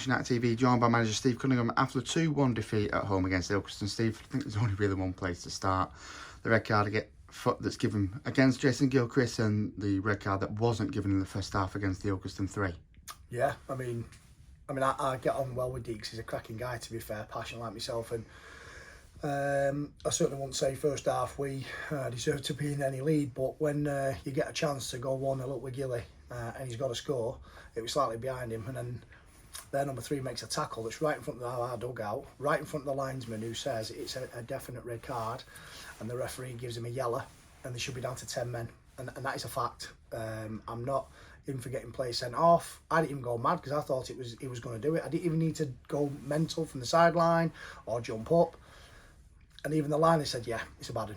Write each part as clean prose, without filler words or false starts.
Manchester United TV, joined by manager Steve Cunningham after a 2-1 defeat at home against Ilkeston. Steve, I think there's only really one place to start. The red card that's given against Jason Gilchrist and the red card that wasn't given in the first half against the Ilkeston 3. Yeah, I get on well with Deeks. He's a cracking guy, to be fair, passionate like myself, and I certainly won't say first half we deserve to be in any lead, but when you get a chance to go 1-0 up with Gilly and he's got to score, it was slightly behind him, and then their number 3 makes a tackle that's right in front of our dugout, right in front of the linesman, who says it's a definite red card, and the referee gives him a yellow, and they should be down to 10 men, and that is a fact. I'm not in for getting players sent off. I didn't even go mad because I thought he was going to do it. I didn't even need to go mental from the sideline or jump up. And even the line, said, yeah, it's a bad one.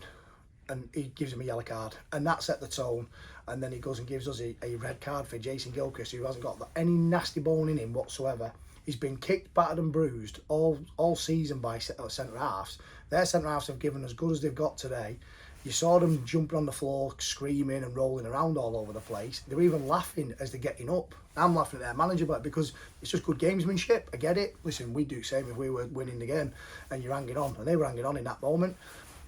And he gives him a yellow card. And that set the tone. And then he goes and gives us a red card for Jason Gilchrist, who hasn't got any nasty bone in him whatsoever. He's been kicked, battered and bruised all season by centre-halves. Their centre-halves have given as good as they've got today. You saw them jumping on the floor, screaming and rolling around all over the place. They were even laughing as they're getting up. I'm laughing at their manager, but because it's just good gamesmanship. I get it. Listen, we'd do the same if we were winning the game and you're hanging on. And they were hanging on in that moment.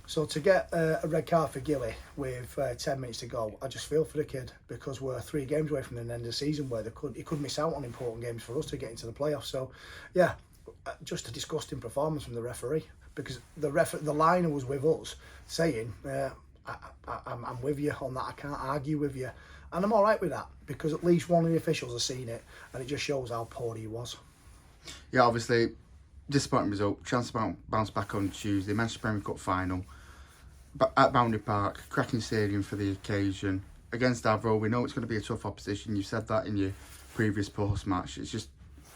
So to get a red card for Gilly with 10 minutes to go, I just feel for the kid, because we're 3 games away from the end of the season where he could miss out on important games for us to get into the playoffs. So, yeah, just a disgusting performance from the referee, because the liner was with us saying, I'm with you on that, I can't argue with you. And I'm all right with that, because at least one of the officials has seen it, and it just shows how poor he was. Yeah, obviously, disappointing result. Chance to bounce back on Tuesday. Manchester Premier Cup final. But at Boundary Park, cracking stadium for the occasion. Against Avro, we know it's going to be a tough opposition. You said that in your previous post-match. It's just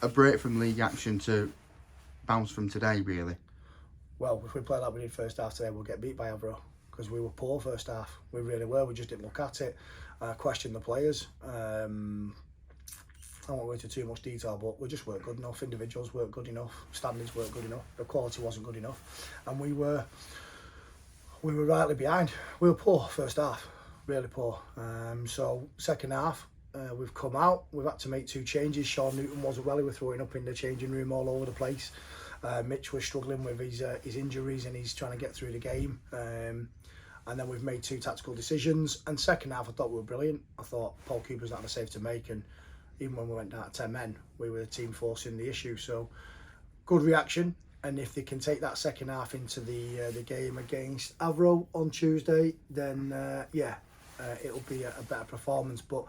a break from league action to bounce from today, really. Well, if we play like we did first half today, we'll get beat by Avro, because we were poor first half. We really were. We just didn't look at it. Question the players. I won't go into too much detail, but we just weren't good enough. Individuals weren't good enough. Standards weren't good enough. The quality wasn't good enough, and we were rightly behind. We were poor first half, really poor. So second half, we've come out. We've had to make 2 changes. Sean Newton wasn't well. He was throwing up in the changing room all over the place. Mitch was struggling with his injuries, and he's trying to get through the game. And then we've made 2 tactical decisions. And second half, I thought we were brilliant. I thought Paul Cooper's not had a save to make, and even when we went down to 10 men, we were the team forcing the issue. So good reaction. And if they can take that second half into the game against Avro on Tuesday, then it'll be a better performance. But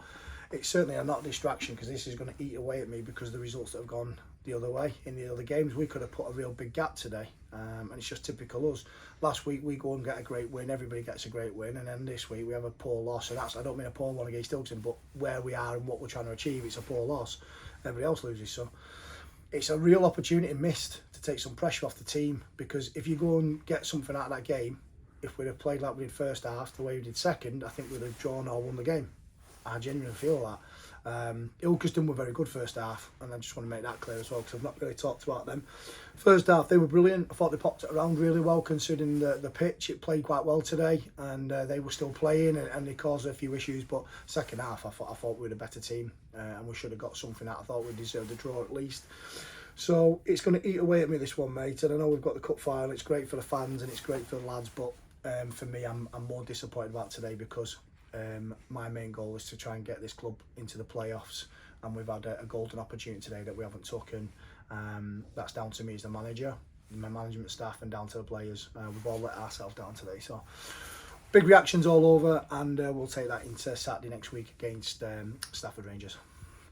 it's certainly not a distraction, because this is going to eat away at me, because the results that have gone the other way in the other games, we could have put a real big gap today, and it's just typical us. Last week we go and get a great win, everybody gets a great win, and then this week we have a poor loss, and I don't mean a poor one against Ilkeston, but where we are and what we're trying to achieve, it's a poor loss. Everybody else loses, so it's a real opportunity missed to take some pressure off the team, because if you go and get something out of that game, if we'd have played like we did first half, the way we did second, I think we'd have drawn or won the game. I genuinely feel that. Ilkeston were very good first half, and I just want to make that clear as well, because I've not really talked about them. First half, they were brilliant. I thought they popped it around really well, considering the pitch. It played quite well today, and they were still playing, and they caused a few issues. But second half, I thought we were a better team, and we should have got something out. I thought we deserved a draw at least. So it's going to eat away at me, this one, mate. And I know we've got the cup final. It's great for the fans and it's great for the lads, but for me, I'm more disappointed about today, because my main goal is to try and get this club into the playoffs, and we've had a golden opportunity today that we haven't taken. That's down to me as the manager, my management staff, and down to the players. We've all let ourselves down today, so big reactions all over, and we'll take that into Saturday next week against Stafford Rangers.